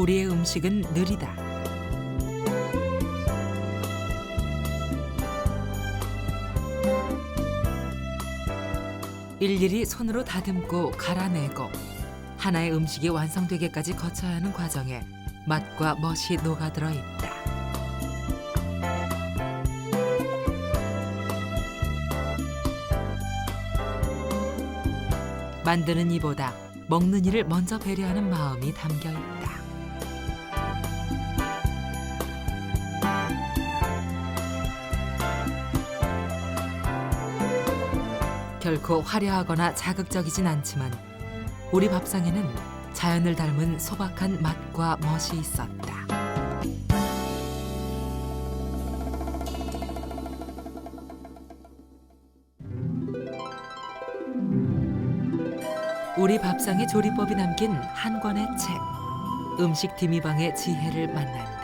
우리의 음식은 느리다. 일일이 손으로 다듬고 갈아내고 하나의 음식이 완성되기까지 거쳐야 하는 과정에 맛과 멋이 녹아들어 있다. 만드는 이보다 먹는 이를 먼저 배려하는 마음이 담겨 있다. 결코 화려하거나 자극적이진 않지만 우리 밥상에는 자연을 닮은 소박한 맛과 멋이 있었다. 우리 밥상의 조리법이 담긴 한 권의 책, 음식 디미방의 지혜를 만난다.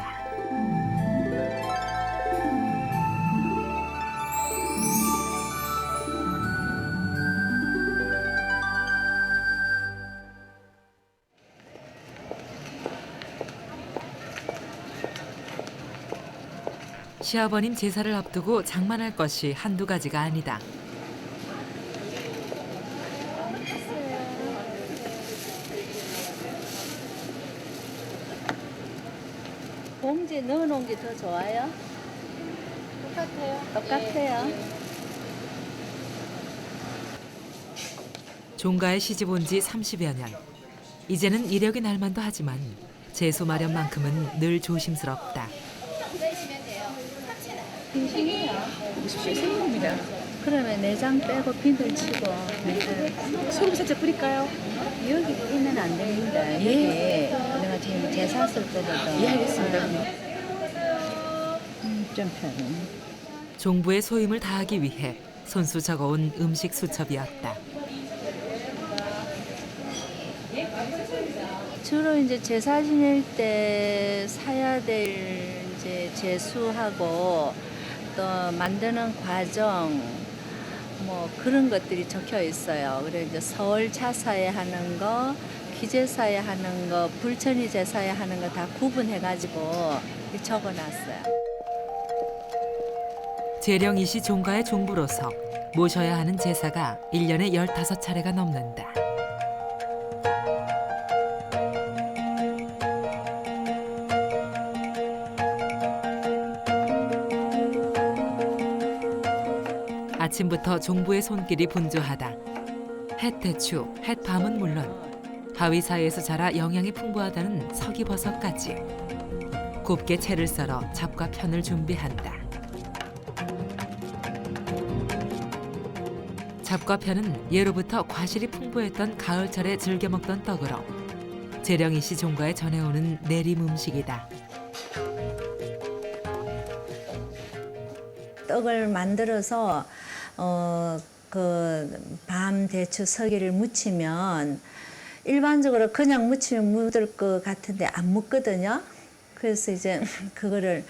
시아버님 제사를 앞두고 장만할 것이 한두 가지가 아니다. 봉지에 넣어놓은 게 더 좋아요? 똑같아요. 종가에 시집 온 지 30여 년. 이제는 이력이 날만도 하지만 제수 마련만큼은 늘 조심스럽다. 싱싱해요. 보십시오. 생입니다. 그러면 내장 빼고 비늘 치고 소금 살짝 뿌릴까요? 여기 끼면 안 됩니다. 예. 여기 내가 지금 제사 쓸 때도 예, 알겠습니다. 좀 편해. 종부의 소임을 다하기 위해 손수 적어온 음식 수첩이었다. 주로 이제 제사 지낼 때 사야 될 이제 제수하고 또 만드는 과정 뭐 그런 것들이 적혀 있어요. 그래서 이제 서울 차사에 하는 거, 기제사에 하는 거, 불천이 제사에 하는 거 다 구분해가지고 적어놨어요. 재령이시 종가의 종부로서 모셔야 하는 제사가 1년에 15차례가 넘는다. 아침부터 종부의 손길이 분주하다. 햇대추, 햇밤은 물론 바위 사이에서 자라 영양이 풍부하다는 서기버섯까지 곱게 채를 썰어 잡과 편을 준비한다. 잡과 편은 예로부터 과실이 풍부했던 가을철에 즐겨 먹던 떡으로 재령이시 종가에 전해오는 내림 음식이다. 떡을 만들어서 그 밤 대추 서기를 무치면 일반적으로 그냥 무치면 묻을 것 같은데 안 묻거든요. 그래서 이제 그거를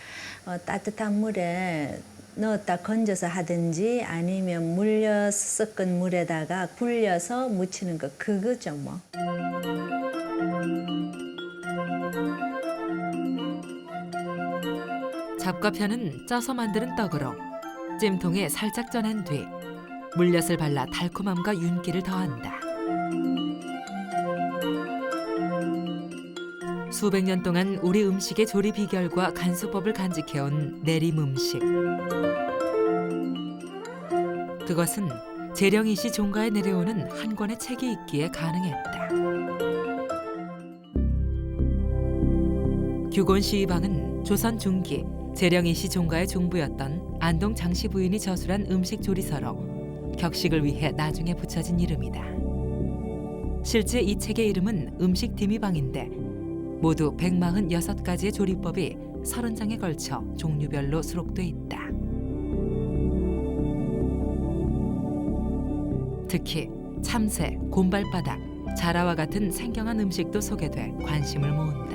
따뜻한 물에 넣었다 건져서 하든지 아니면 물려서 섞은 물에다가 불려서 무치는 거 그거죠 뭐. 잡과 편은 쪄서 만드는 떡으로 찜통에 살짝 쪄낸 뒤 물엿을 발라 달콤함과 윤기를 더한다. 수백 년 동안 우리 음식의 조리 비결과 간수법을 간직해온 내림 음식. 그것은 재령이시 종가에 내려오는 한 권의 책이 있기에 가능했다. 규곤 시의방은 조선 중기 재령이시 종가의 종부였던 안동 장씨 부인이 저술한 음식 조리서로 격식을 위해 나중에 붙여진 이름이다. 실제 이 책의 이름은 음식 디미방인데 모두 146가지의 조리법이 30장에 걸쳐 종류별로 수록돼 있다. 특히 참새, 곰발바닥, 자라와 같은 생경한 음식도 소개돼 관심을 모은다.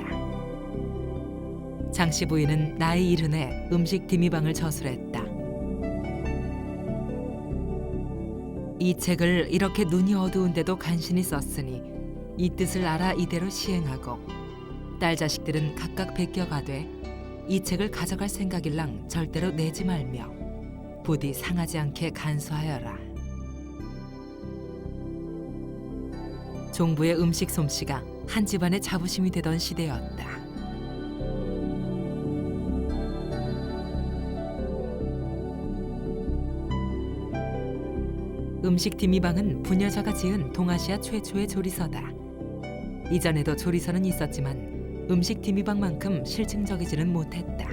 장씨 부인은 나이 70에 음식 디미방을 저술했다. 이 책을 이렇게 눈이 어두운데도 간신히 썼으니 이 뜻을 알아 이대로 시행하고 딸 자식들은 각각 베껴가되 이 책을 가져갈 생각일랑 절대로 내지 말며 부디 상하지 않게 간수하여라. 종부의 음식 솜씨가 한 집안의 자부심이 되던 시대였다. 음식 디미방은 부녀자가 지은 동아시아 최초의 조리서다. 이전에도 조리서는 있었지만 음식 디미방만큼 실증적이지는 못했다.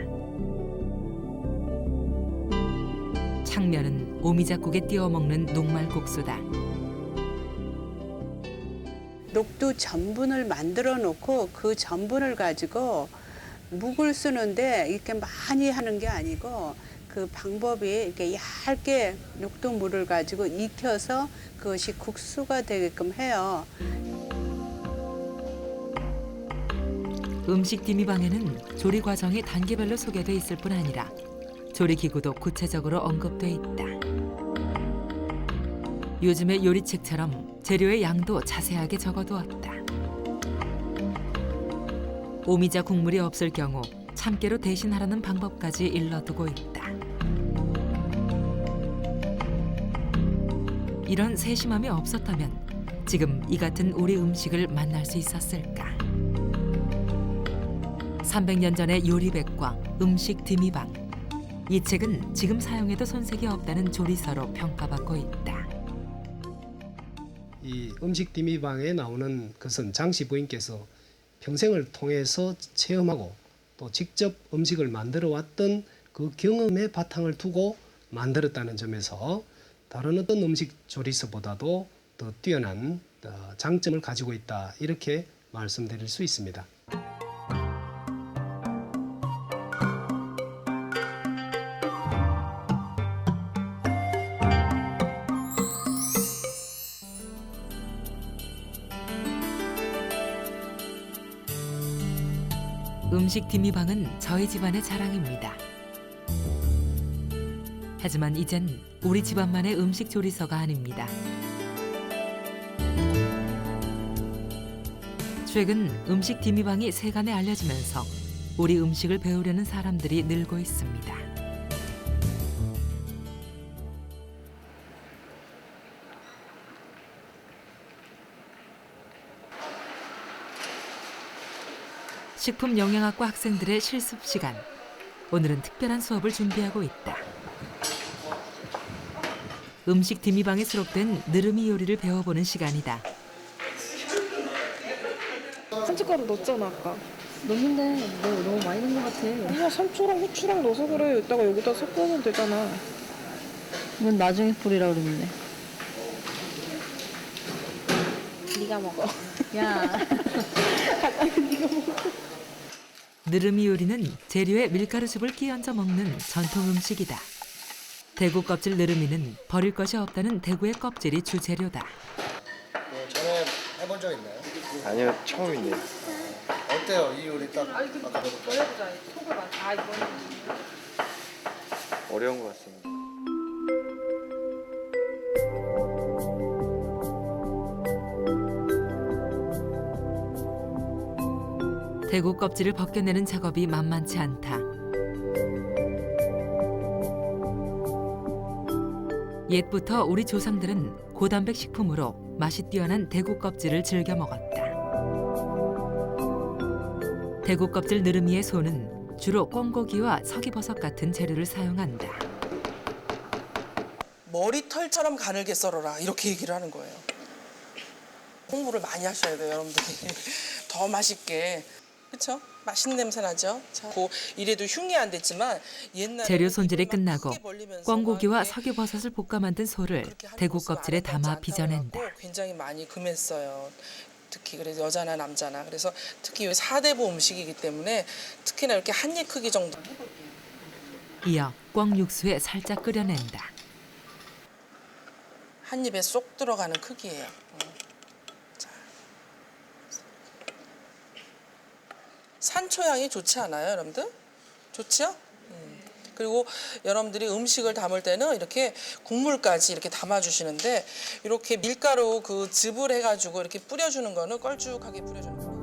창면은 오미자국에 띄워 먹는 녹말국수다. 녹두 전분을 만들어 놓고 그 전분을 가지고 묵을 쓰는데 이렇게 많이 하는 게 아니고 그 방법이 이렇게 얇게 녹두물을 가지고 익혀서 그것이 국수가 되게끔 해요. 음식 디미방에는 조리 과정이 단계별로 소개돼 있을 뿐 아니라 조리 기구도 구체적으로 언급돼 있다. 요즘의 요리책처럼 재료의 양도 자세하게 적어두었다. 오미자 국물이 없을 경우 참깨로 대신하라는 방법까지 일러두고 있다. 이런 세심함이 없었다면 지금 이 같은 우리 음식을 만날 수 있었을까? 300년 전의 요리백과 음식 디미방. 이 책은 지금 사용해도 손색이 없다는 조리서로 평가받고 있다. 이 음식 디미방에 나오는 것은 장씨 부인께서 평생을 통해서 체험하고 또 직접 음식을 만들어 왔던 그 경험의 바탕을 두고 만들었다는 점에서 다른 어떤 음식 조리서보다도 더 뛰어난 장점을 가지고 있다, 이렇게 말씀드릴 수 있습니다. 음식 디미방은 저희 집안의 자랑입니다. 하지만 이젠 우리 집안만의 음식 조리서가 아닙니다. 최근 음식 디미방이 세간에 알려지면서 우리 음식을 배우려는 사람들이 늘고 있습니다. 식품영양학과 학생들의 실습 시간. 오늘은 특별한 수업을 준비하고 있다. 음식 디미방에 수록된 느르미 요리를 배워보는 시간이다. 산초가루 넣었잖아 아까. 넣는데 너무 많이 넣은 것 같아. 그냥 산초랑 후추랑 넣어서 그래. 이따가 여기다 섞으면 되잖아. 이건 나중에 뿌리라 그러는데. 네가 먹어. 야. 느르미 요리는 재료에 밀가루즙을 끼얹어 먹는 전통 음식이다. 대구 껍질 느르미는 버릴 것이 없다는 대구의 껍질이 주재료다. 전에 해본 적 있나요? 아니요, 처음이네요. 어때요? 이 요리 딱 아까 넣어보자. 톡을 봐. 아 이거는. 어려운 것 같습니다. 대구 껍질을 벗겨내는 작업이 만만치 않다. 옛부터 우리 조상들은 고단백 식품으로 맛이 뛰어난 대구 껍질을 즐겨 먹었다. 대구 껍질 느르미의 소는 주로 꿩고기와 서기버섯 같은 재료를 사용한다. 머리털처럼 가늘게 썰어라 이렇게 얘기를 하는 거예요. 홍보를 많이 하셔야 돼요, 여러분들이. 더 맛있게. 그렇죠? 맛있는 냄새 나죠? 자, 이래도 흉내 안 됐지만 옛날에 재료 손질이 끝나고 크게 벌리면서 꿩고기와 이렇게 서기버섯을 볶아 만든 소를 그렇게 하는 대구 모습을 껍질에 아름답지 담아 않다고 빚어낸다. 하고 굉장히 많이 금했어요. 특히 그래서 여자나 남자나. 그래서 특히 4대보 음식이기 때문에 특히나 이렇게 한 입 크기 정도. 이어 꿩 육수에 살짝 끓여낸다. 한 입에 쏙 들어가는 크기예요. 자. 산초향이 좋지 않아요, 여러분들? 좋죠? 그리고 여러분들이 음식을 담을 때는 이렇게 국물까지 이렇게 담아주시는데 이렇게 밀가루 그 즙을 해가지고 이렇게 뿌려주는 거는 껄쭉하게 뿌려주는 거예요.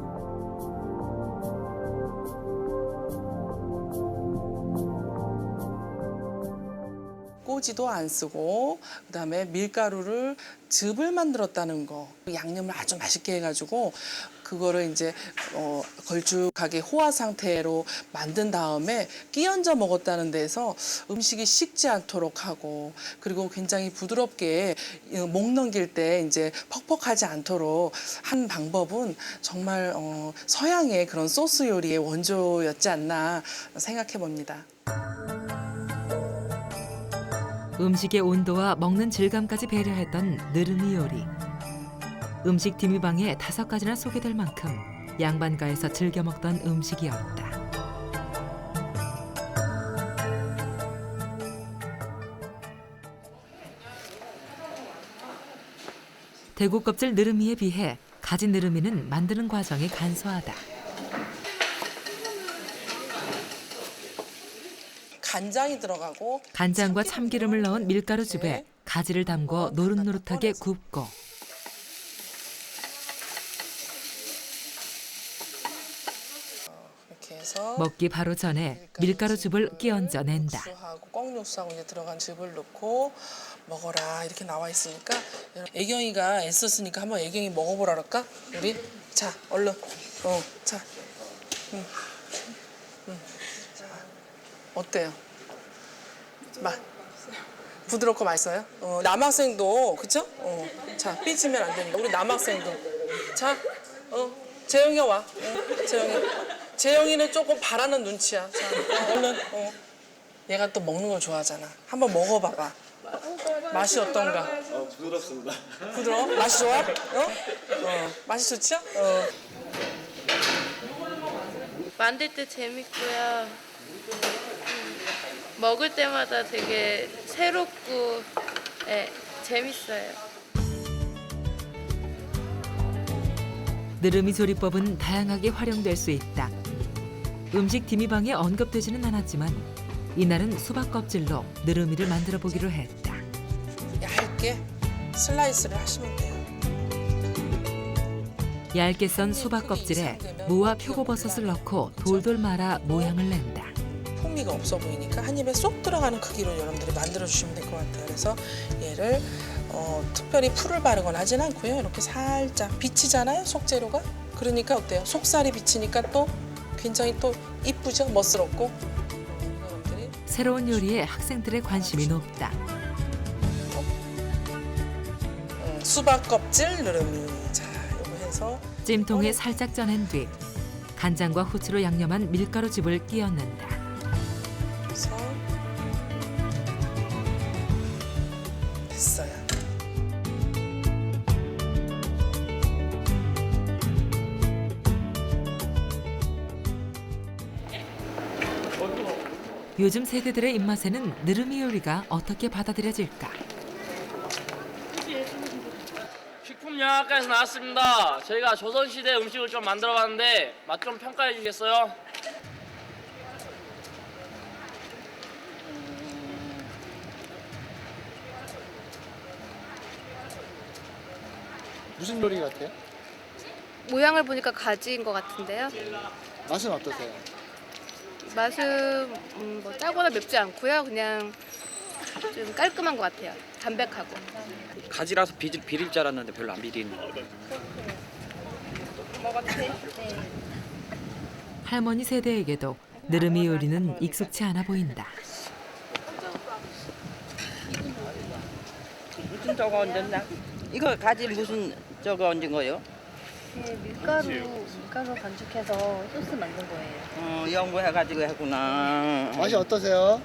설거지도 안 쓰고 그다음에 밀가루를 즙을 만들었다는 거, 양념을 아주 맛있게 해가지고 그거를 이제 걸쭉하게 호화 상태로 만든 다음에 끼얹어 먹었다는 데서 음식이 식지 않도록 하고, 그리고 굉장히 부드럽게 목 넘길 때 이제 퍽퍽하지 않도록 한 방법은 정말 서양의 그런 소스 요리의 원조였지 않나 생각해 봅니다. 음식의 온도와 먹는 질감까지 배려했던 느르미 요리. 음식 디미방에 5가지나 소개될 만큼 양반가에서 즐겨 먹던 음식이었다. 대구 껍질 느르미에 비해 가지 느르미는 만드는 과정이 간소하다. 간장이 들어가고 간장과 참기름을 넣은 밀가루즙에 가지를 담궈 노릇노릇하게 굽고 이렇게 해서 먹기 바로 전에 밀가루즙을 끼얹어 낸다. 육수하고 꺽육수하고 이제 들어간 즙을 넣고 먹어라 이렇게 나와 있으니까 애경이가 애썼으니까 한번 애경이 먹어보라 그럴까? 우리 자 얼른 자, 자 어때요? 부드럽고 맛있어요? 남학생도 그쵸? 자 삐지면 안 되니까 우리 남학생도 자 재영이가 와. 재영이는 조금 바라는 눈치야. 자 얼른 얘가 또 먹는 걸 좋아하잖아. 한번 먹어봐봐. 맛이 어떤가? 부드럽습니다. 부드러워? 맛이 좋아? 맛이 좋죠? 만들 때 재밌고요. 먹을 때마다 되게 새롭고 재밌어요. 느르미 조리법은 다양하게 활용될 수 있다. 음식 디미방에 언급되지는 않았지만 이날은 수박 껍질로 느르미를 만들어 보기로 했다. 얇게 슬라이스를 하시면 돼요. 얇게 썬 수박 껍질에 무와 표고버섯을 넣고 돌돌 말아 모양을 낸다. 풍미가 없어 보이니까 한 입에 쏙 들어가는 크기로 여러분들이 만들어 주시면 될 것 같아요. 그래서 얘를 특별히 풀을 바르거나 하진 않고요. 이렇게 살짝 비치잖아요, 속재료가. 그러니까 어때요? 속살이 비치니까 또 굉장히 또 이쁘죠, 멋스럽고. 여러분들이 새로운 요리에 학생들의 관심이 높다. 수박 껍질 느르미. 자, 이거 해서 찜통에 살짝 쪄낸 뒤 간장과 후추로 양념한 밀가루즙을 끼얹는다. 그래서 됐어요. 요즘 세대들의 입맛에는 느르미 요리가 어떻게 받아들여질까? 식품영양학과에서 나왔습니다. 저희가 조선시대 음식을 좀 만들어봤는데 맛 좀 평가해 주겠어요? 무슨 요리 같아요? 모양을 보니까 가지인 것 같은데요. 맛은 어떠세요? 맛은 뭐 짜거나 맵지 않고요. 그냥 좀 깔끔한 것 같아요. 담백하고. 가지라서 비릴 줄 알았는데 별로 안 비리는. 할머니 세대에게도 느르미 요리는 익숙치 않아 보인다. 무슨 저거 얹었나? 이거 가지 무슨 저거 얹은 거요? 네, 밀가루 반죽해서 소스 만든 거예요. 연구해가지고 했구나. 맛이 어떠세요?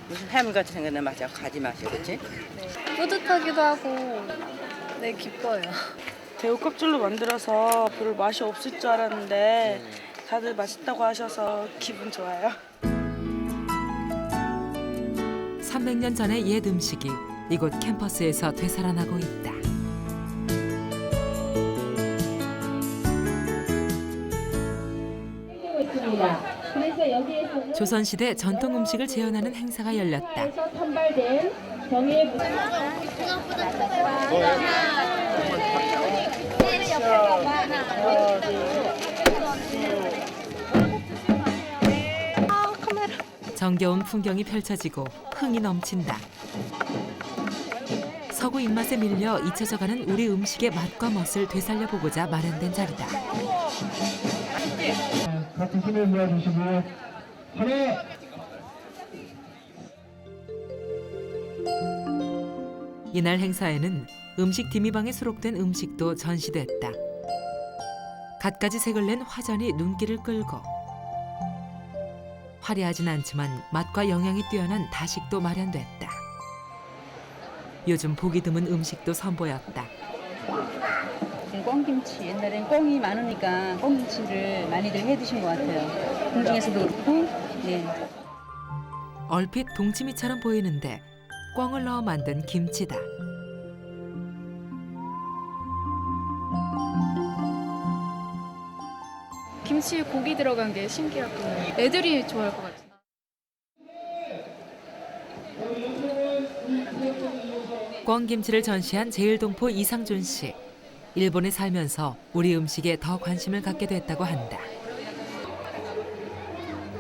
무슨 해물같이 생겼네 맛이야. 가지 맛이 그렇지? 네, 뿌듯하기도 하고 네, 기뻐요. 대구 껍질로 만들어서 별로 맛이 없을 줄 알았는데 다들 맛있다고 하셔서 기분 좋아요. 300년 전의 옛 음식이 이곳 캠퍼스에서 되살아나고 있다. 조선시대 전통 음식을 재현하는 행사가 열렸다. 정겨운 풍경이 펼쳐지고 흥이 넘친다. 서구 입맛에 밀려 잊혀져가는 우리 음식의 맛과 멋을 되살려보고자 마련된 자리다. 같이 힘을 모아주시고요. 하나. 이날 행사에는 음식 디미방에 수록된 음식도 전시됐다. 갖가지 색을 낸 화전이 눈길을 끌고 화려하진 않지만 맛과 영양이 뛰어난 다식도 마련됐다. 요즘 보기 드문 음식도 선보였다. 꽁김치, 옛날엔 꽁이 많으니까 꽁김치를 많이들 해 드신 것 같아요. 궁중에서도 그렇고. 네. 얼핏 동치미처럼 보이는데 꿩을 넣어 만든 김치다. 김치에 고기 들어간 게 신기하고 애들이 좋아할 것 같아요. 꿩김치를 전시한 제일동포 이상준 씨. 일본에 살면서 우리 음식에 더 관심을 갖게 됐다고 한다.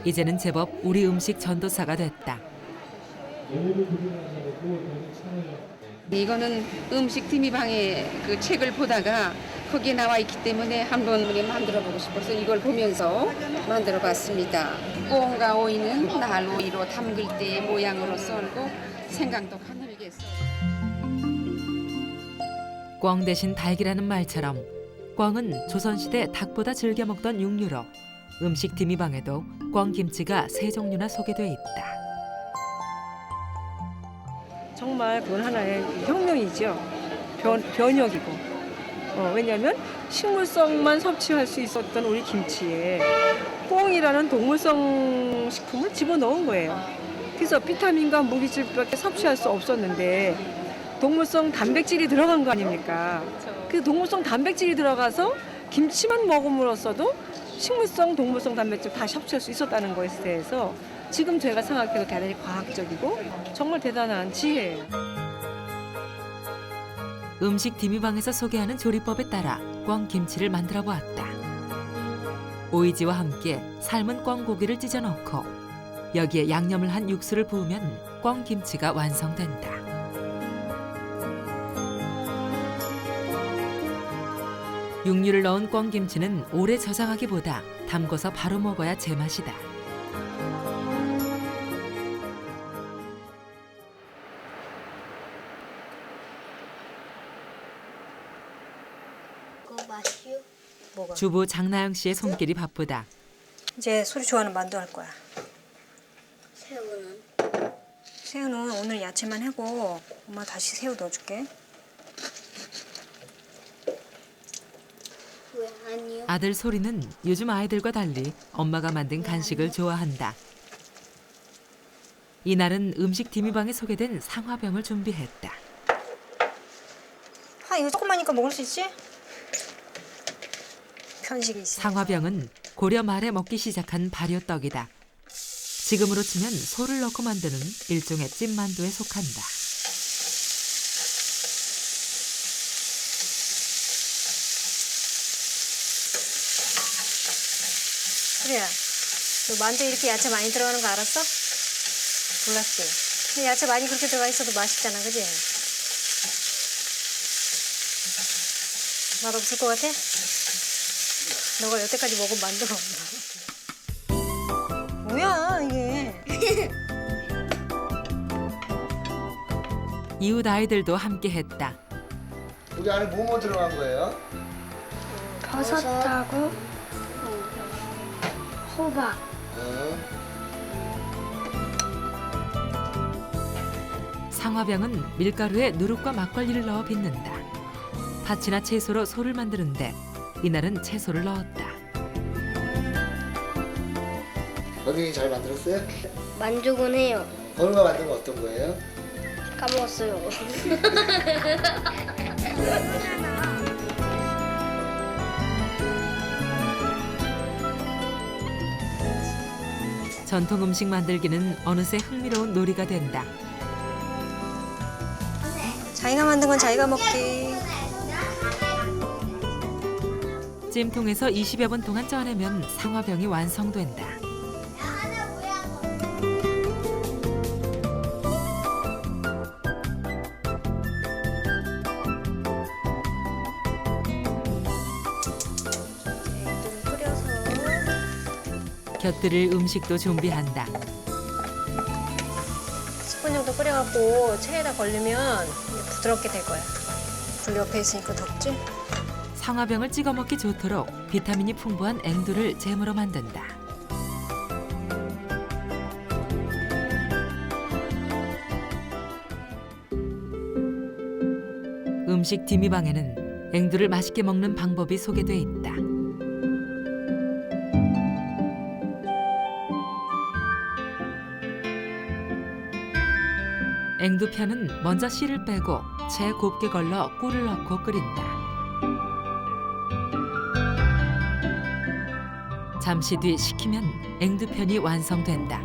이제는 제법 우리 음식 전도사가 됐다. 이거는 음식 디미방의 그 책을 보다가 거기에 나와 있기 때문에 한번 만들어 보고 싶어서 이걸 보면서 만들어 봤습니다. 꽁과 오이는 날오이로 담글 때의 모양으로 썰고 생강도 가늘게 썰고. 꿩 대신 닭이라는 말처럼 꿩은 조선시대 닭보다 즐겨 먹던 육류로 음식 디미방에도 꿩김치가 세 종류나 소개돼 있다. 정말 그건 하나의 혁명이죠. 변혁이고. 왜냐하면 식물성만 섭취할 수 있었던 우리 김치에 꿩이라는 동물성 식품을 집어넣은 거예요. 그래서 비타민과 무기질밖에 섭취할 수 없었는데 동물성 단백질이 들어간 거 아닙니까? 그 동물성 단백질이 들어가서 김치만 먹음으로써도 식물성, 동물성 단백질 다 섭취할 수 있었다는 것에 대해서 지금 제가 생각해도 대단히 과학적이고 정말 대단한 지혜예요. 음식 디미방에서 소개하는 조리법에 따라 꿩김치를 만들어 보았다. 오이지와 함께 삶은 꿩고기를 찢어 넣고 여기에 양념을 한 육수를 부으면 꿩김치가 완성된다. 육류를 넣은 꿩김치는 오래 저장하기보다 담궈서 바로 먹어야 제맛이다. 주부 장나영 씨의 손길이 바쁘다. 이제 소리 좋아하는 만두 할 거야. 새우는? 새우는 오늘 야채만 하고 엄마 다시 새우 넣어줄게. 왜 아니요? 아들 소리는 요즘 아이들과 달리 엄마가 만든 간식을 좋아한다. 이날은 음식 디미방에 소개된 상화병을 준비했다. 아 이거 조금만이니까 먹을 수 있지? 편식이 있어. 상화병은 고려 말에 먹기 시작한 발효떡이다. 지금으로 치면 소를 넣고 만드는 일종의 찐만두에 속한다. 그래야 너 만두에 이렇게 야채 많이 들어가는 거 알았어? 몰랐지? 근데 야채 많이 그렇게 들어가 있어도 맛있잖아, 그지? 맛없을 것 같아? 너가 여태까지 먹은 만두가 없나? 뭐야 이게? 이웃 아이들도 함께했다. 여기 안에 뭐뭐 들어간 거예요? 버섯하고 호박. 상화병은 밀가루에 누룩과 막걸리를 넣어 빚는다. 팥이나 채소로 소를 만드는데 이날은 채소를 넣었다. 선생님이 잘 만들었어요? 만족은 해요. 건우가 만든 거 어떤 거예요? 까먹었어요. 전통 음식 만들기는 어느새 흥미로운 놀이가 된다. 자기가 만든 건 자기가 먹기. 찜통에서 20여 분 동안 쪄내면 상화병이 완성된다. 곁들일 음식도 준비한다. 10분 정도 끓여갖고 체에다 걸리면 부드럽게 될 거야. 불 옆에 있으니까 덥지? 상화병을 찍어 먹기 좋도록 비타민이 풍부한 앵두를 잼으로 만든다. 음식 디미방에는 앵두를 맛있게 먹는 방법이 소개돼 있다. 앵두편은 먼저 씨를 빼고 채에 곱게 걸러 꿀을 넣고 끓인다. 잠시 뒤 식히면 앵두편이 완성된다.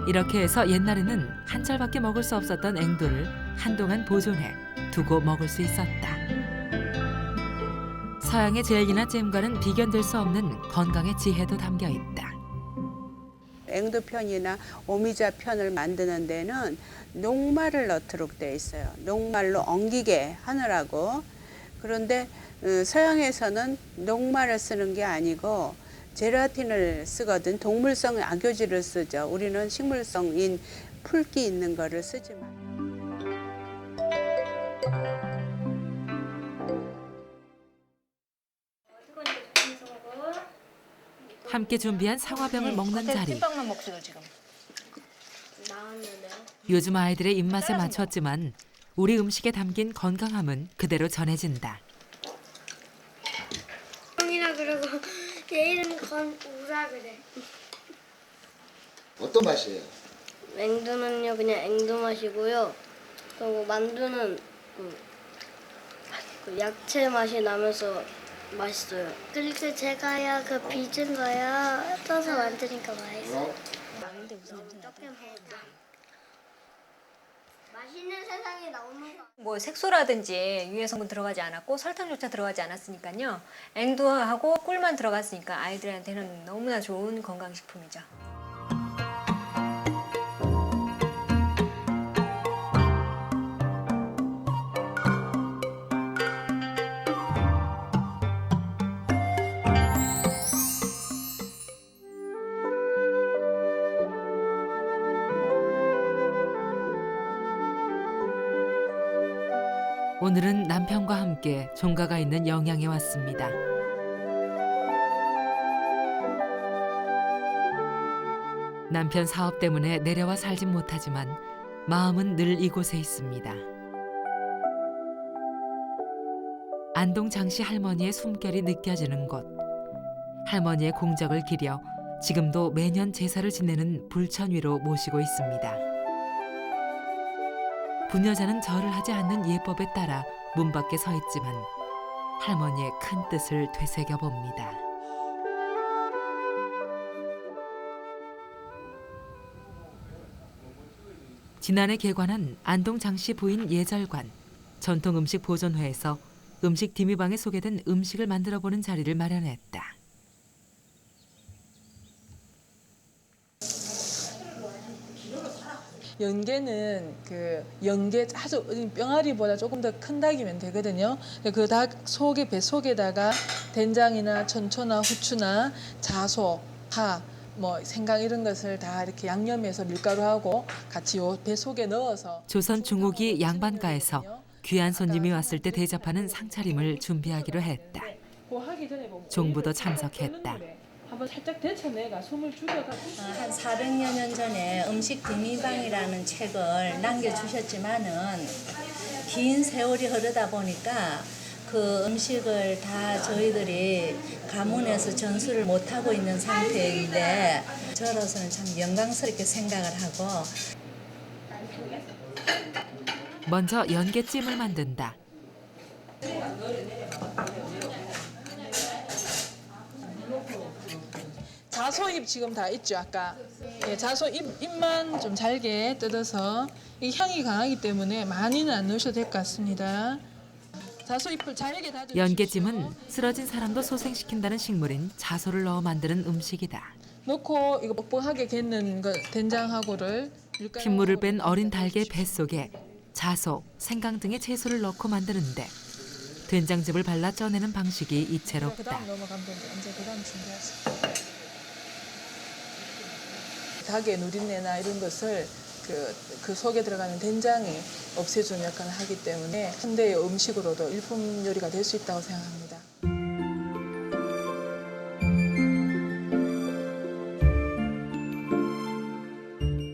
이렇게 해서 옛날에는 한 찰밖에 먹을 수 없었던 앵두를 한동안 보존해 두고 먹을 수 있었다. 서양의 젤리나 잼과는 비견될 수 없는 건강의 지혜도 담겨 있다. 앵두편이나 오미자편을 만드는 데는 녹말을 넣도록 돼 있어요. 녹말로 엉기게 하느라고. 그런데 서양에서는 녹말을 쓰는 게 아니고 제라틴을 쓰거든. 동물성 악효질을 쓰죠. 우리는 식물성인 풀기 있는 거를 쓰지만. 함께 준비한 상화병을 먹는 자리. 찐빵만 먹죠 지금. 요즘 아이들의 입맛에 맞췄지만 우리 음식에 담긴 건강함은 그대로 전해진다. 형이라 그러고 얘 이름 건우라 그래. 어떤 맛이에요? 앵두는요 그냥 앵두 맛이고요. 그리고 만두는 그 야채 맛이 나면서 맛있어요. 그리고 제가요 그 빚은 거요 떠서 만드니까 맛있어요. 근데 무슨 냄새? 맛있는 세상에 나오는 거. 뭐 색소라든지 유해 성분 들어가지 않았고 설탕조차 들어가지 않았으니까요. 앵두하고 꿀만 들어갔으니까 아이들한테는 너무나 좋은 건강식품이죠. 오늘은 남편과 함께 종가가 있는 영양에 왔습니다. 남편 사업 때문에 내려와 살진 못하지만 마음은 늘 이곳에 있습니다. 안동 장씨 할머니의 숨결이 느껴지는 곳. 할머니의 공적을 기려 지금도 매년 제사를 지내는 불천 위로 모시고 있습니다. 부녀자는 절을 하지 않는 예법에 따라 문 밖에 서 있지만 할머니의 큰 뜻을 되새겨 봅니다. 지난해 개관한 안동 장씨 부인 예절관 전통음식 보존회에서 음식 디미방에 소개된 음식을 만들어 보는 자리를 마련했다. 연계는 그 연계 아주 병아리보다 조금 더 큰 닭이면 되거든요. 그 닭 속에 배 속에다가 된장이나 천초나 후추나 자소, 파, 뭐 생강 이런 것을 다 이렇게 양념해서 밀가루하고 같이 요 배 속에 넣어서 조선 중옥이 양반가에서 귀한 손님이 왔을 때 대접하는 상차림을 준비하기로 했다. 종부도 참석했다. 한번 살짝 데쳐내가 숨을 죽여가. 한 400여 년 전에 음식 디미방이라는 책을 남겨주셨지만은 긴 세월이 흐르다 보니까 그 음식을 다 저희들이 가문에서 전수를 못하고 있는 상태인데 저로서는 참 영광스럽게 생각을 하고. 먼저 연계찜을 만든다. 자소잎 지금 다 있죠, 아까. 예, 자소잎만 좀 잘게 뜯어서 이 향이 강하기 때문에 많이는 안 넣으셔도 될 것 같습니다. 자소잎을 잘게 다져. 연계찜은 쓰러진 사람도 소생시킨다는 식물인 자소를 넣어 만드는 음식이다. 넣고 이거 뻑뻑하게 갯는 거 된장하고를 핏물을 뺀 어린 닭의 뱃속에 자소, 생강 등의 채소를 넣고 만드는데 된장즙을 발라 쪄내는 방식이 이채롭다. 그다음 넘어가면 되는데 이제 그다음 준비하세요. 닭의 누린내나 이런 것을 그 속에 들어가는 된장이 없애주는 역할을 하기 때문에 현대의 음식으로도 일품 요리가 될 수 있다고 생각합니다.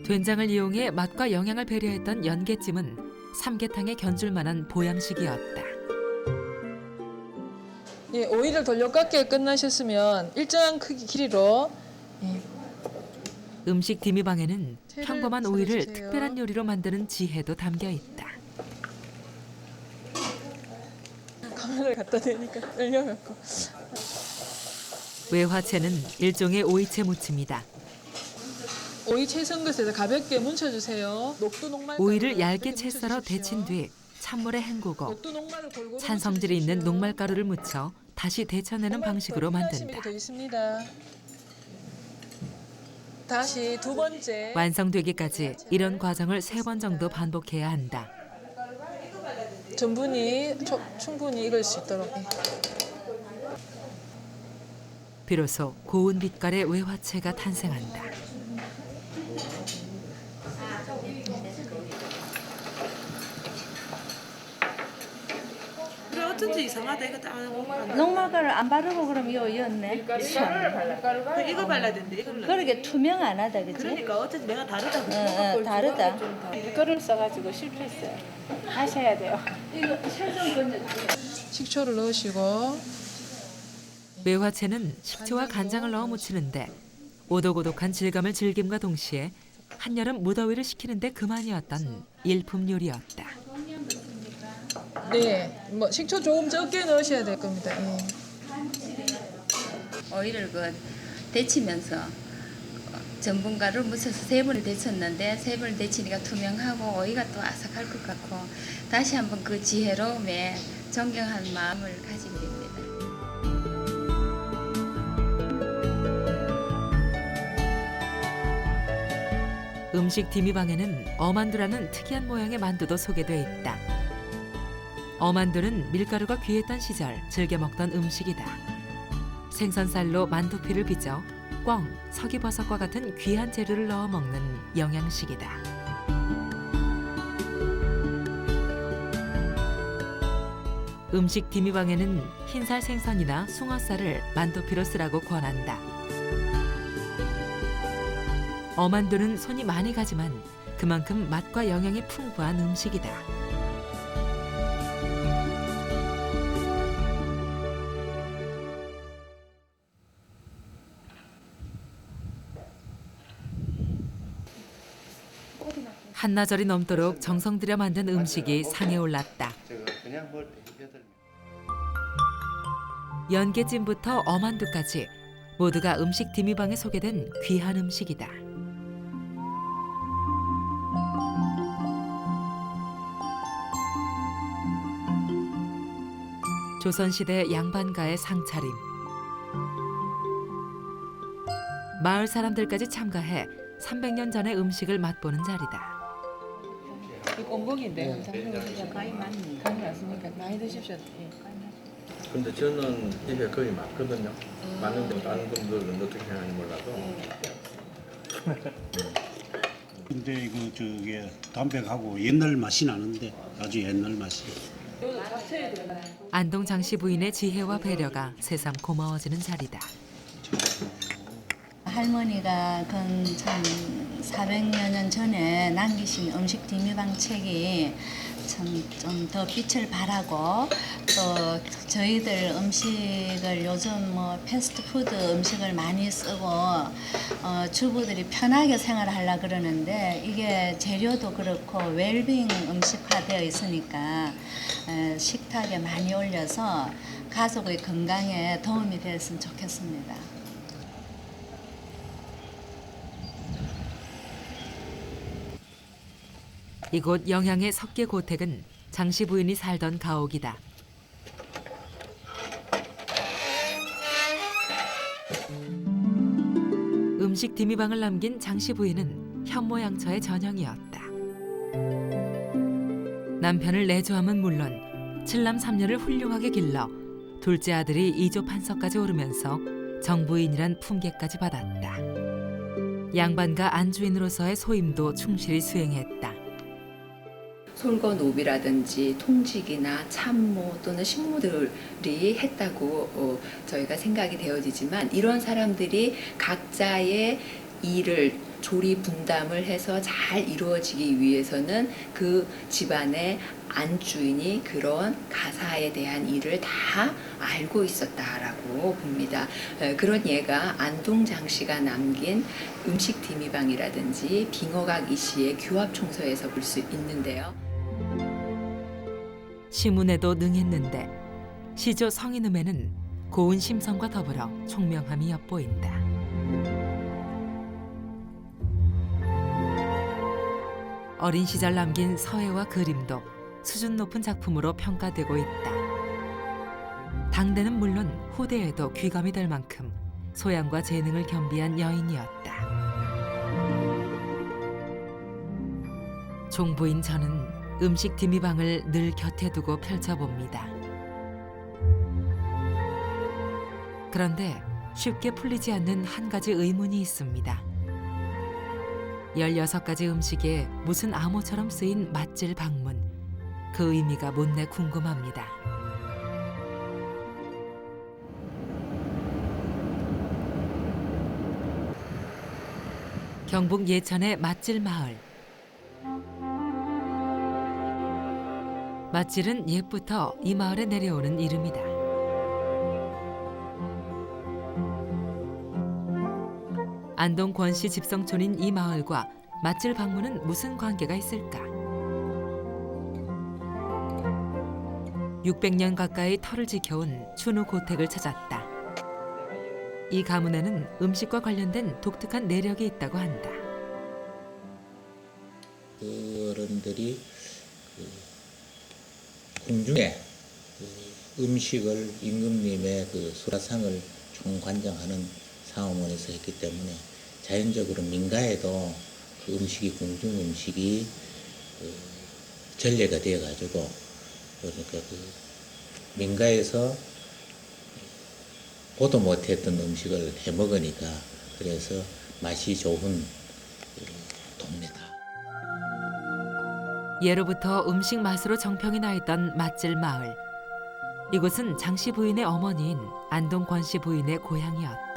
된장을 이용해 맛과 영양을 배려했던 연계찜은 삼계탕에 견줄 만한 보양식이었다. 예, 오이를 돌려 깎게 끝나셨으면 일정한 크기 길이로 음식 디미방에는 평범한 오이를 썰어주세요. 특별한 요리로 만드는 지혜도 담겨 있다. 카메라를 갖다 대니까 떨려갖고. 외화채는 일종의 오이채 무침이다. 오이 채 썬 것에서 가볍게 뭉쳐주세요. 녹두 녹말 오이를 얇게 채 썰어 데친 뒤 찬물에 헹구고 찬 성질이 있는 녹말가루를 묻혀 다시 데쳐내는 방식으로 만든다. 더 있습니다. 다시 두 번째. 완성되기까지 이런 과정을 3번 정도 반복해야 한다. 전분이 충분히 익을 수 있도록. 비로소 고운 빛깔의 외화채가 탄생한다. 그래 어쩐지 이상하다. 이거 딱 녹말가루 안 바르고 그럼 이었네. 이거 발라야 되는데 이걸. 그러게 투명 안 하다 그치? 그러니까 어쩐지 내가 다르다. 다르다. 밀가루를 써가지고 실패했어요. 하셔야 돼요. 식초를 넣으시고 외화채는 식초와 간장을 넣어 무치는데 오독오독한 질감을 즐김과 동시에 한여름 무더위를 식히는데 그만이었던 일품 요리였다. 네, 뭐 식초 조금 적게 넣으셔야 될 겁니다. 예. 오이를 데치면서 전분가루를 묻혀서 3번을 데쳤는데 3번을 데치니까 투명하고 오이가 또 아삭할 것 같고 다시 한번 그 지혜로움에 존경하는 마음을 가지게 됩니다. 음식 디미방에는 어만두라는 특이한 모양의 만두도 소개돼 있다. 어만두는 밀가루가 귀했던 시절 즐겨 먹던 음식이다. 생선살로 만두피를 빚어 꿩, 서기버섯과 같은 귀한 재료를 넣어 먹는 영양식이다. 음식 디미방에는 흰살 생선이나 숭어살을 만두피로 쓰라고 권한다. 어만두는 손이 많이 가지만 그만큼 맛과 영양이 풍부한 음식이다. 한나절이 넘도록 정성 들여 만든 음식이 상에 올랐다. 연계찜부터 어만두까지 모두가 음식 디미방에 소개된 귀한 음식이다. 조선시대 양반가의 상차림. 마을 사람들까지 참가해 300년 전의 음식을 맛보는 자리다. 꽁복인데 간이 많습니까? 많이 드십시오. 예. 근데 저는 입에 거의 맞거든요. 맞는데 다른 분들은 어떻게 생각하는지 몰라도. 근데 이거 저기 담백하고 옛날 맛이 나는데 아주 옛날 맛이. 안동 장씨 부인의 지혜와 배려가 새삼 고마워지는 자리다. 할머니가 참 400여 년 전에 남기신 음식 디미방 책이 참 좀 더 빛을 발하고 또 저희들 음식을 요즘 뭐 패스트푸드 음식을 많이 쓰고 주부들이 편하게 생활하려고 그러는데 이게 재료도 그렇고 웰빙 음식화되어 있으니까 식탁에 많이 올려서 가족의 건강에 도움이 됐으면 좋겠습니다. 이곳 영양의 석계 고택은 장씨 부인이 살던 가옥이다. 음식 디미방을 남긴 장씨 부인은 현모양처의 전형이었다. 남편을 내조함은 물론 7남 3녀를 훌륭하게 길러 둘째 아들이 2조 판서까지 오르면서 정부인이란 품계까지 받았다. 양반가 안주인으로서의 소임도 충실히 수행했다. 솔거노비라든지 통직이나 참모 또는 식모들이 했다고 저희가 생각이 되어지지만 이런 사람들이 각자의 일을 조리 분담을 해서 잘 이루어지기 위해서는 그 집안의 안주인이 그런 가사에 대한 일을 다 알고 있었다라고 봅니다. 그런 예가 안동장 씨가 남긴 음식 디미방이라든지 빙어각 이씨의 규합총서에서 볼 수 있는데요. 시문에도 능했는데 시조 성인음에는 고운 심성과 더불어 총명함이 엿보인다. 어린 시절 남긴 서예와 그림도 수준 높은 작품으로 평가되고 있다. 당대는 물론 후대에도 귀감이 될 만큼 소양과 재능을 겸비한 여인이었다. 종부인 저는 음식 디미방을 늘 곁에 두고 펼쳐봅니다. 그런데 쉽게 풀리지 않는 한 가지 의문이 있습니다. 16가지 음식에 무슨 암호처럼 쓰인 맛질 방문. 그 의미가 못내 궁금합니다. 경북 예천의 맛질 마을. 맛질은 옛부터 이 마을에 내려오는 이름이다. 안동 권씨 집성촌인 이 마을과 맛질 방문은 무슨 관계가 있을까? 600년 가까이 터를 지켜온 춘우 고택을 찾았다. 이 가문에는 음식과 관련된 독특한 내력이 있다고 한다. 그 어른들이 궁중에 음식을 임금님의 그 수라상을 총관장하는 상업원에서 했기 때문에 자연적으로 민가에도 그 음식이 궁중 음식이 전례가 되어 가지고 그러니까 그 민가에서 보도 못했던 음식을 해 먹으니까 그래서 맛이 좋은 동네다. 예로부터 음식 맛으로 정평이 나 있던 맛질 마을. 이곳은 장씨 부인의 어머니인 안동 권씨 부인의 고향이었다.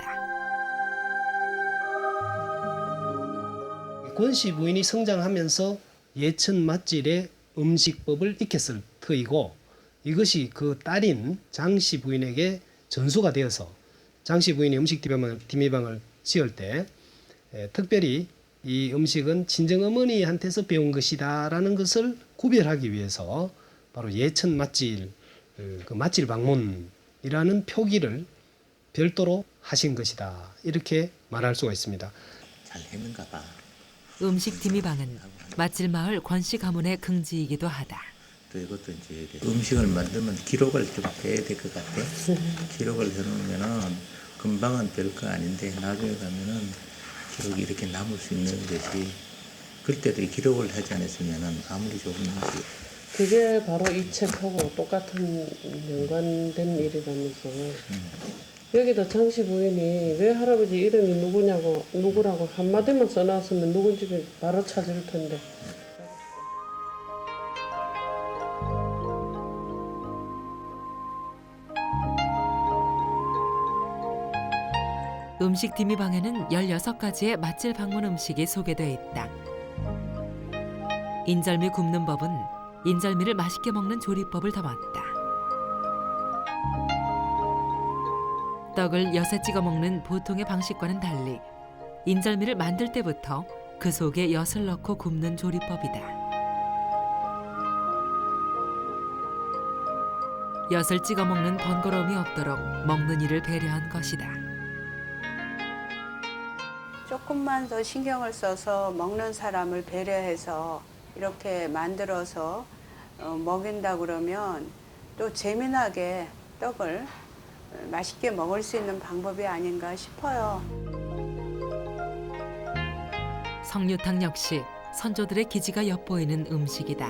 권씨 부인이 성장하면서 예천 맛질의 음식법을 익혔을 터이고 이것이 그 딸인 장씨 부인에게 전수가 되어서 장씨 부인이 음식 디미방을 지을 때 특별히 이 음식은 친정 어머니한테서 배운 것이다라는 것을 구별하기 위해서 바로 예천 맛질, 그 맛질 방문이라는 표기를 별도로 하신 것이다. 이렇게 말할 수가 있습니다. 잘 했는가 봐. 음식 디미방은 맛질 마을 권씨 가문의 긍지이기도 하다. 또 이것도 이제 음식을 만들면 기록을 좀 해야 될 것 같아. 기록을 해놓으면은 금방은 별거 아닌데 나중에 가면은 기록이 이렇게 남을 수 있는 것이 그때도 이 기록을 하지 않았으면은 아무리 좋은 음식. 그게 바로 이 책하고 똑같은 연관된 일이라면서 여기도 장씨 부인이 왜 할아버지 이름이 누구라고 한마디만 써놨으면 누군지 바로 찾을 텐데. 음식 디미방에는 16가지의 맛질 방문 음식이 소개되어 있다. 인절미 굽는 법은 인절미를 맛있게 먹는 조리법을 담았다. 떡을 엿에 찍어 먹는 보통의 방식과는 달리 인절미를 만들 때부터 그 속에 엿을 넣고 굽는 조리법이다. 엿을 찍어 먹는 번거로움이 없도록 먹는 이를 배려한 것이다. 조금만 더 신경을 써서 먹는 사람을 배려해서 이렇게 만들어서 먹인다 그러면 또 재미나게 떡을 맛있게 먹을 수 있는 방법이 아닌가 싶어요. 성류탕 역시 선조들의 기지가 엿보이는 음식이다.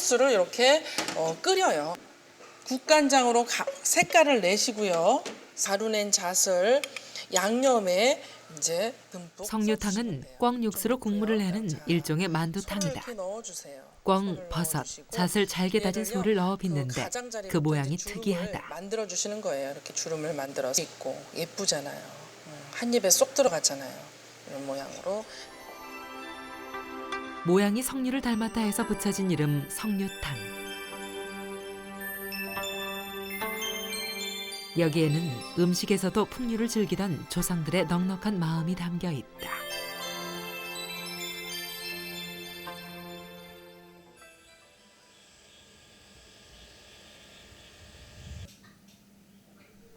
소스를 이렇게 끓여요. 국간장으로 색깔을 내시고요. 가루 낸 잣을 양념에 이제 듬뿍 석류탕은 꿩 육수로 국물을 내는 일종의 만두탕이다. 이렇게 넣어주세요. 꿩, 버섯, 잣을 잘게 다진 소를 넣어 빚는데 그 모양이 특이하다. 만들어 주시는 거예요. 이렇게 주름을 만들어서 있고 예쁘잖아요. 한 입에 쏙 들어갔잖아요. 이런 모양으로. 모양이 석류를 닮았다 해서 붙여진 이름 석류탕. 여기에는 음식에서도 풍류를 즐기던 조상들의 넉넉한 마음이 담겨 있다.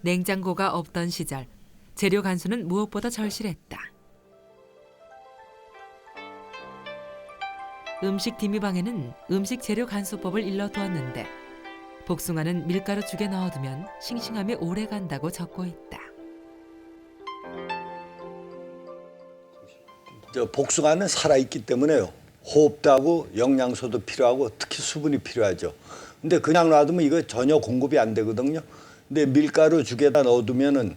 냉장고가 없던 시절, 재료 간수는 무엇보다 절실했다. 음식 디미방에는 음식 재료 간수법을 일러두었는데 복숭아는 밀가루죽에 넣어두면 싱싱함이 오래 간다고 적고 있다. 복숭아는 살아있기 때문에요. 호흡도 하고 영양소도 필요하고 특히 수분이 필요하죠. 근데 그냥 놔두면 이거 전혀 공급이 안 되거든요. 근데 밀가루 죽에다 넣어두면은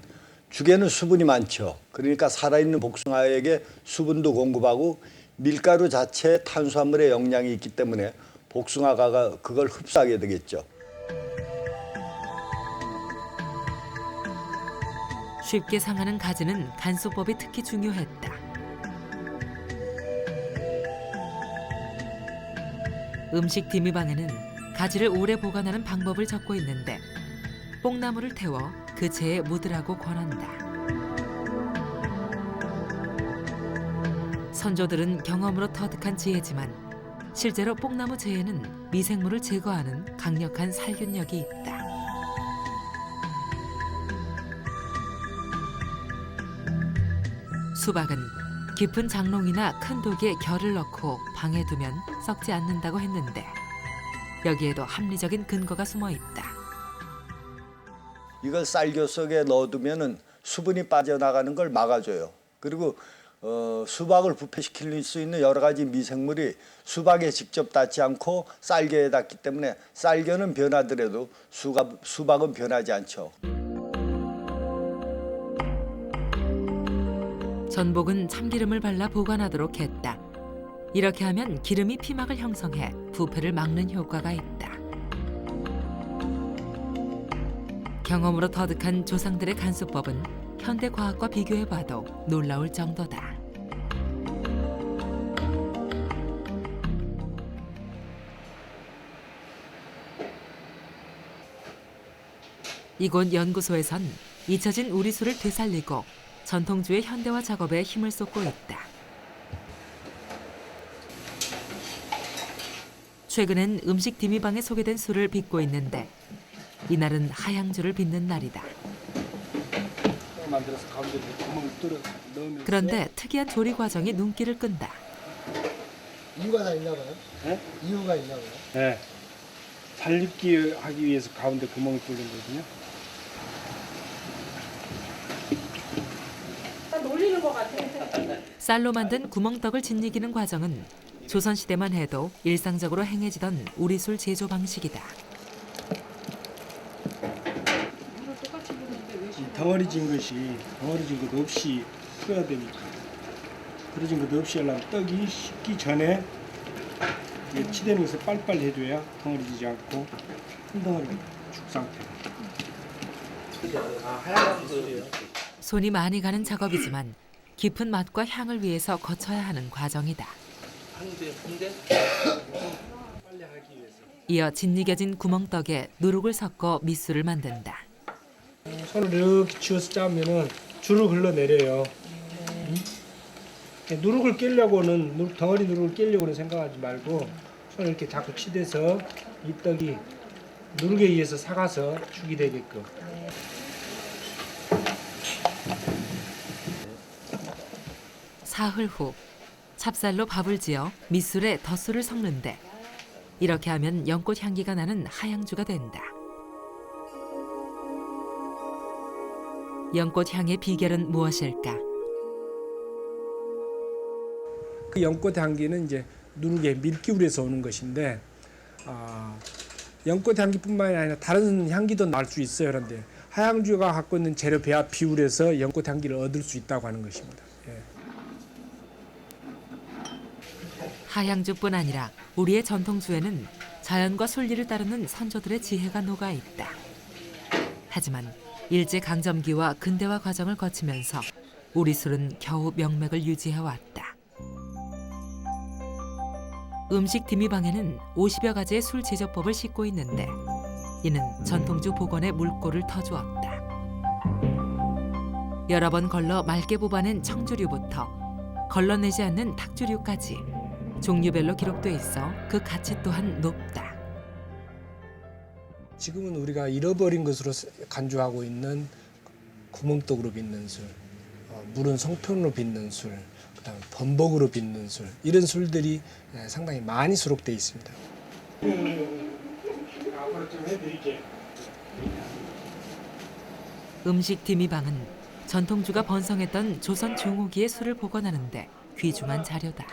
죽에는 수분이 많죠. 그러니까 살아있는 복숭아에게 수분도 공급하고 밀가루 자체에 탄수화물의 영양이 있기 때문에 복숭아가 그걸 흡수하게 되겠죠. 쉽게 상하는 가지는 간수법이 특히 중요했다. 음식 디미방에는 가지를 오래 보관하는 방법을 적고 있는데 뽕나무를 태워 그 체에 묻으라고 권한다. 선조들은 경험으로 터득한 지혜지만 실제로 뽕나무 재에는 미생물을 제거하는 강력한 살균력이 있다. 수박은 깊은 장롱이나 큰 독에 결을 넣고 방에 두면 썩지 않는다고 했는데 여기에도 합리적인 근거가 숨어 있다. 이걸 쌀교 속에 넣어두면은 수분이 빠져나가는 걸 막아줘요. 그리고 수박을 부패시킬 수 있는 여러 가지 미생물이 수박에 직접 닿지 않고 쌀겨에 닿기 때문에 쌀겨는 변하더라도 수박은 변하지 않죠. 전복은 참기름을 발라 보관하도록 했다. 이렇게 하면 기름이 피막을 형성해 부패를 막는 효과가 있다. 경험으로 터득한 조상들의 간수법은 현대 과학과 비교해봐도 놀라울 정도다. 이곳 연구소에선 잊혀진 우리술을 되살리고 전통주의 현대화 작업에 힘을 쏟고 있다. 최근엔 음식 디미방에 소개된 술을 빚고 있는데 이날은 하양주를 빚는 날이다. 그런데 특이한 조리 과정이 눈길을 끈다. 이유가 다 있나 봐요? 네? 이유가 있나 봐요? 네. 잘 익게 하기 위해서 가운데 구멍을 뚫는 거거든요. 놀리는 것 같아. 쌀로 만든 구멍떡을 짓이기는 과정은 조선시대만 해도 일상적으로 행해지던 우리술 제조 방식이다. 덩어리진 것 없이 풀어야 되니까. 그러진 것 없이 하려면 떡이 식기 전에 치대는 것을 빨리빨리 해줘야 덩어리지지 않고 한 덩어리가 죽 상태로. 손이 많이 가는 작업이지만 깊은 맛과 향을 위해서 거쳐야 하는 과정이다. 이어 짓이겨진 구멍떡에 누룩을 섞어 밑술을 만든다. 손을 이렇게 쥐어서 짜면은 주로 흘러내려요. 누룩을 깨려고는 덩어리 누룩을 깨려고는 생각하지 말고 손을 이렇게 자꾸 치대서 이 떡이 누룩에 의해서 삭아서 죽이 되게끔. 사흘 후 찹쌀로 밥을 지어 밑술에 덧술을 섞는데 이렇게 하면 연꽃 향기가 나는 하양주가 된다. 연꽃 향의 비결은 무엇일까? 그 연꽃 향기는 이제 누룩의 밀기울에서 오는 것인데 연꽃 향기뿐만이 아니라 다른 향기도 날 수 있어요. 그런데 하양주가 갖고 있는 재료 배합 비율에서 연꽃 향기를 얻을 수 있다고 하는 것입니다. 예. 하양주뿐 아니라 우리의 전통주에는 자연과 순리를 따르는 선조들의 지혜가 녹아 있다. 하지만 일제강점기와 근대화 과정을 거치면서 우리 술은 겨우 명맥을 유지해왔다. 음식 디미방에는 50여 가지의 술 제조법을 싣고 있는데 이는 전통주 복원의 물꼬를 터주었다. 여러 번 걸러 맑게 뽑아낸 청주류부터 걸러내지 않는 탁주류까지 종류별로 기록돼 있어 그 가치 또한 높다. 지금은 우리가 잃어버린 것으로 간주하고 있는 구멍떡으로 빚는 술, 물은 송편으로 빚는 술, 그다음에 범벅으로 빚는 술, 이런 술들이 상당히 많이 수록되어 있습니다. 앞으로 좀 해드릴게요. 음식 디미방은 전통주가 번성했던 조선 중후기의 술을 복원하는데 귀중한 자료다.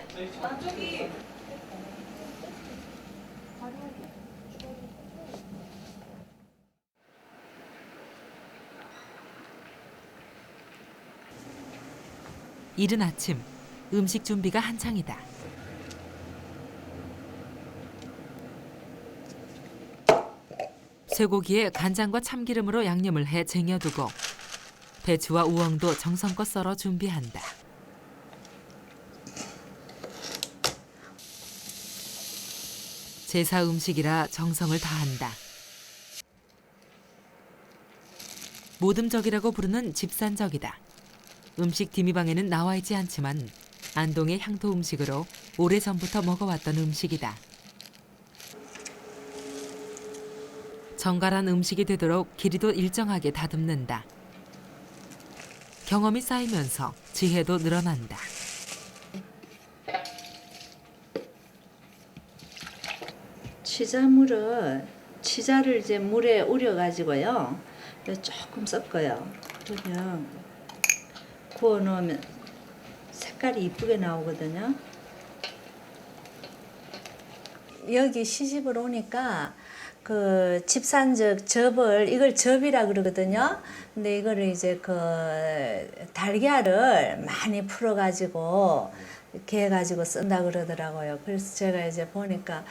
이른 아침, 음식 준비가 한창이다. 쇠고기에 간장과 참기름으로 양념을 해 쟁여두고 배추와 우엉도 정성껏 썰어 준비한다. 제사 음식이라 정성을 다한다. 모듬적이라고 부르는 집산적이다. 음식 디미방에는 나와 있지 않지만 안동의 향토 음식으로 오래전부터 먹어왔던 음식이다. 정갈한 음식이 되도록 길이도 일정하게 다듬는다. 경험이 쌓이면서 지혜도 늘어난다. 치자를 이제 물에 우려가지고요. 조금 섞어요. 그러면 구워 놓으면 색깔이 이쁘게 나오거든요. 여기 시집을 오니까 그 집산적 접을 이걸 접이라 그러거든요. 근데 이거를 이제 그 달걀을 많이 풀어가지고 이렇게 해가지고 쓴다 그러더라고요. 그래서 제가 이제 보니까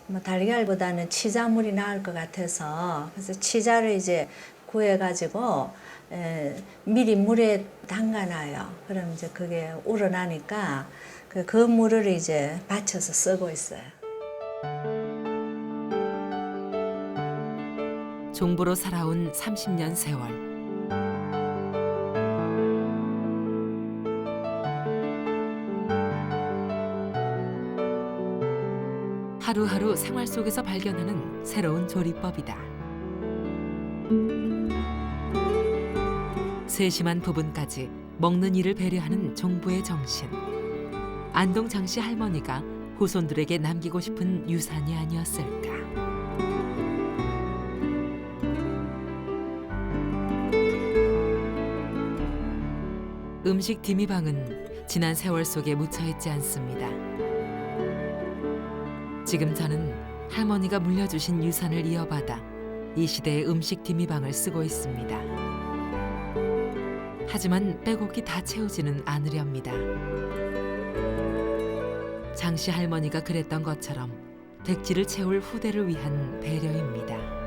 뭐 달걀보다는 치자물이 나을 것 같아서 그래서 치자를 이제 구해가지고 미리 물에 담가놔요. 그럼 이제 그게 우러나니까 그 물을 이제 받쳐서 쓰고 있어요. 종부로 살아온 30년 세월. 하루하루 생활 속에서 발견하는 새로운 조리법이다. 세심한 부분까지 먹는 이를 배려하는 종부의 정신. 안동 장씨 할머니가 후손들에게 남기고 싶은 유산이 아니었을까. 음식 디미방은 지난 세월 속에 묻혀있지 않습니다. 지금 저는 할머니가 물려주신 유산을 이어받아 이 시대의 음식 디미방을 쓰고 있습니다. 하지만 빼곡히 다 채우지는 않으렵니다. 장씨 할머니가 그랬던 것처럼 백지를 채울 후대를 위한 배려입니다.